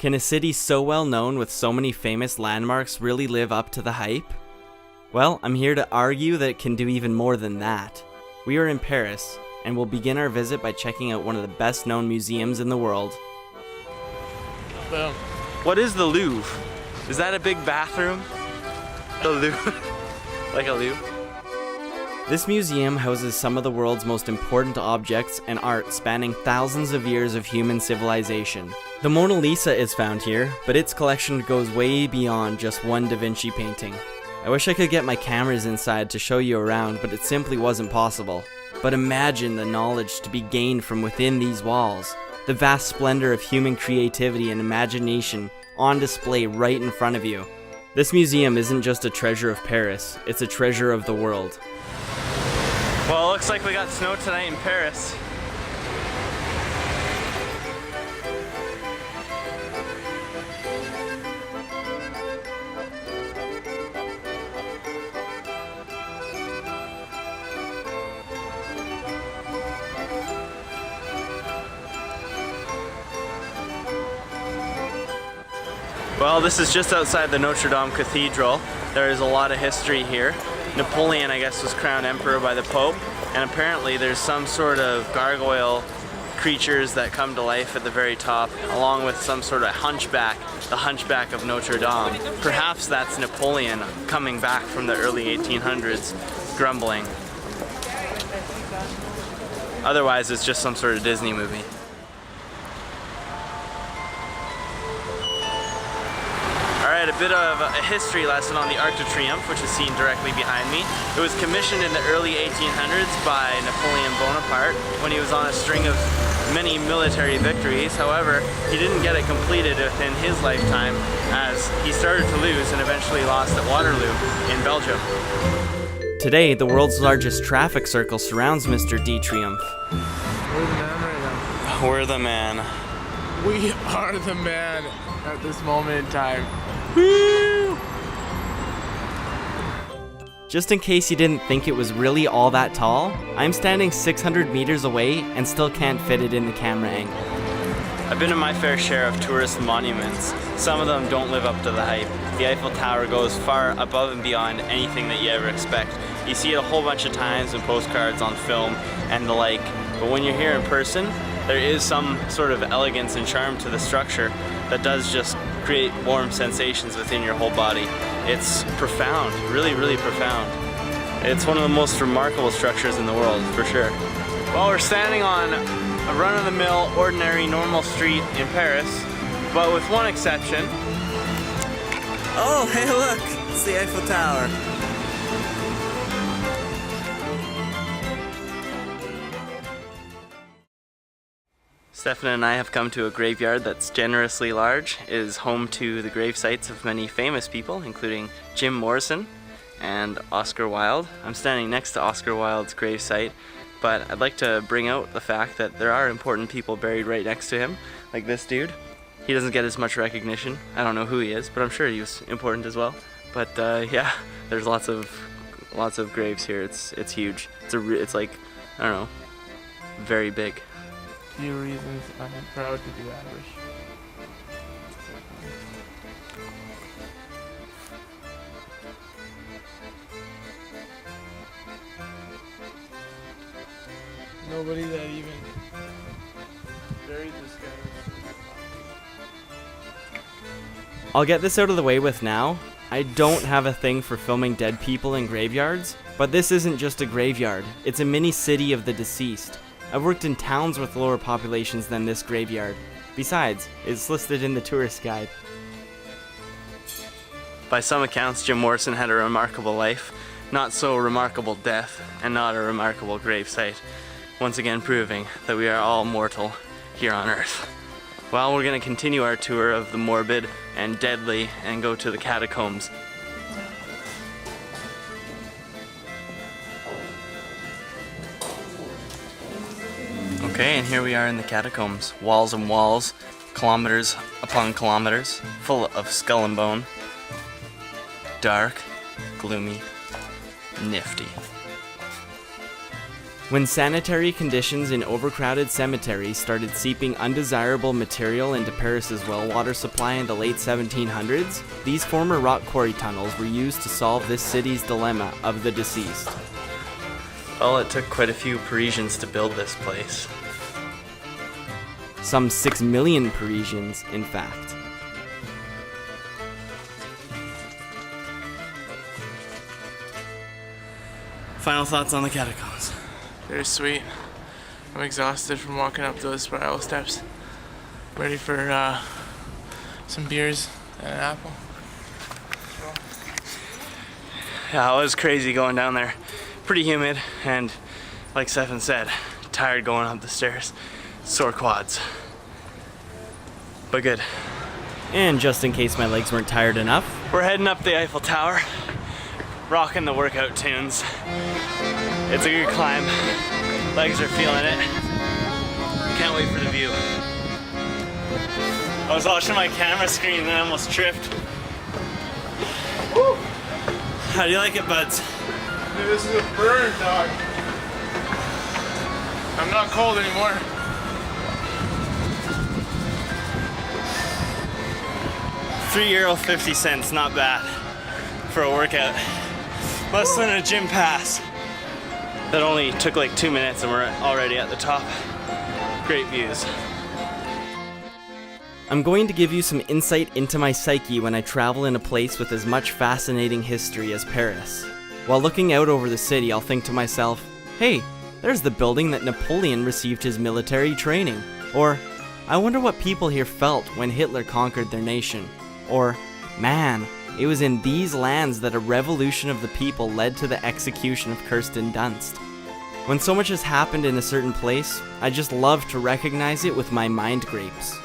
Can a city so well known with so many famous landmarks really live up to the hype? Well, I'm here to argue that it can do even more than that. We are in Paris, and we'll begin our visit by checking out one of the best known museums in the world. Boom. What is the Louvre? Is that a big bathroom? The Louvre? Like a Louvre? This museum houses some of the world's most important objects and art spanning thousands of years of human civilization. The Mona Lisa is found here, but its collection goes way beyond just one Da Vinci painting. I wish I could get my cameras inside to show you around, but it simply wasn't possible. But imagine the knowledge to be gained from within these walls. The vast splendor of human creativity and imagination on display right in front of you. This museum isn't just a treasure of Paris, it's a treasure of the world. Well, it looks like we got snow tonight in Paris. Well, this is just outside the Notre Dame Cathedral. There is a lot of history here. Napoleon, I guess, was crowned emperor by the Pope, and apparently there's some sort of gargoyle creatures that come to life at the very top, along with some sort of hunchback, the hunchback of Notre Dame. Perhaps that's Napoleon coming back from the early 1800s, grumbling. Otherwise, it's just some sort of Disney movie. Alright, a bit of a history lesson on the Arc de Triomphe, which is seen directly behind me. It was commissioned in the early 1800s by Napoleon Bonaparte when he was on a string of many military victories. However, he didn't get it completed within his lifetime, as he started to lose and eventually lost at Waterloo in Belgium. Today, the world's largest traffic circle surrounds Mr. de Triomphe. We're the man right now. We're the man. We are the man at this moment in time. Woo! Just in case you didn't think it was really all that tall, I'm standing 600 meters away and still can't fit it in the camera angle. I've been to my fair share of tourist monuments. Some of them don't live up to the hype. The Eiffel Tower goes far above and beyond anything that you ever expect. You see it a whole bunch of times in postcards, on film, and the like. But when you're here in person, there is some sort of elegance and charm to the structure that does just create warm sensations within your whole body. It's profound, really, really profound. It's one of the most remarkable structures in the world, for sure. Well, we're standing on a run-of-the-mill, ordinary, normal street in Paris, but with one exception. Oh, hey look, it's the Eiffel Tower. Stefan and I have come to a graveyard that's generously large. It is home to the grave sites of many famous people, including Jim Morrison and Oscar Wilde. I'm standing next to Oscar Wilde's grave site, but I'd like to bring out the fact that there are important people buried right next to him, like this dude. He doesn't get as much recognition. I don't know who he is, but I'm sure he was important as well. But yeah, there's lots of graves here. It's huge. It's like, I don't know, very big. Few reasons I'm proud to be Irish. Nobody that even buried this guy. I'll get this out of the way with now. I don't have a thing for filming dead people in graveyards, but this isn't just a graveyard. It's a mini city of the deceased. I've worked in towns with lower populations than this graveyard. Besides, it's listed in the tourist guide. By some accounts, Jim Morrison had a remarkable life, not so remarkable death, and not a remarkable gravesite. Once again proving that we are all mortal here on Earth. Well, we're going to continue our tour of the morbid and deadly and go to the Catacombs. Okay, and here we are in the Catacombs. Walls and walls, kilometers upon kilometers, full of skull and bone. Dark, gloomy, nifty. When sanitary conditions in overcrowded cemeteries started seeping undesirable material into Paris's well water supply in the late 1700s, these former rock quarry tunnels were used to solve this city's dilemma of the deceased. Well, it took quite a few Parisians to build this place. Some 6 million Parisians, in fact. Final thoughts on the catacombs. They're sweet. I'm exhausted from walking up those spiral steps. Ready for some beers and an apple. Yeah, it was crazy going down there. Pretty humid, and like Stefan said, tired going up the stairs. Sore quads. But good. And just in case my legs weren't tired enough, we're heading up the Eiffel Tower, rocking the workout tunes. It's a good climb. Legs are feeling it. Can't wait for the view. I was watching my camera screen and I almost tripped. Woo. How do you like it, buds? Dude, this is a burn, dog. I'm not cold anymore. €3.50, not bad for a workout. Less than a gym pass. That only took like 2 minutes and we're already at the top. Great views. I'm going to give you some insight into my psyche when I travel in a place with as much fascinating history as Paris. While looking out over the city, I'll think to myself, hey, there's the building that Napoleon received his military training. Or, I wonder what people here felt when Hitler conquered their nation. Or, man, it was in these lands that a revolution of the people led to the execution of Kirsten Dunst. When so much has happened in a certain place, I just love to recognize it with my mind grapes.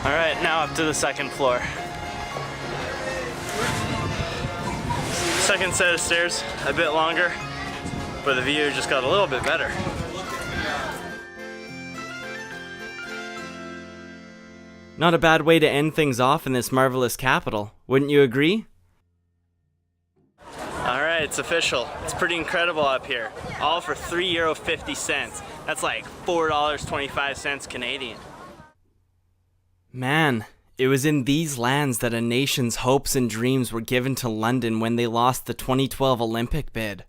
Alright, now up to the second floor. Second set of stairs, a bit longer, but the view just got a little bit better. Not a bad way to end things off in this marvelous capital, wouldn't you agree? Alright, it's official. It's pretty incredible up here. All for €3.50. That's like $4.25 Canadian. Man, it was in these lands that a nation's hopes and dreams were given to London when they lost the 2012 Olympic bid.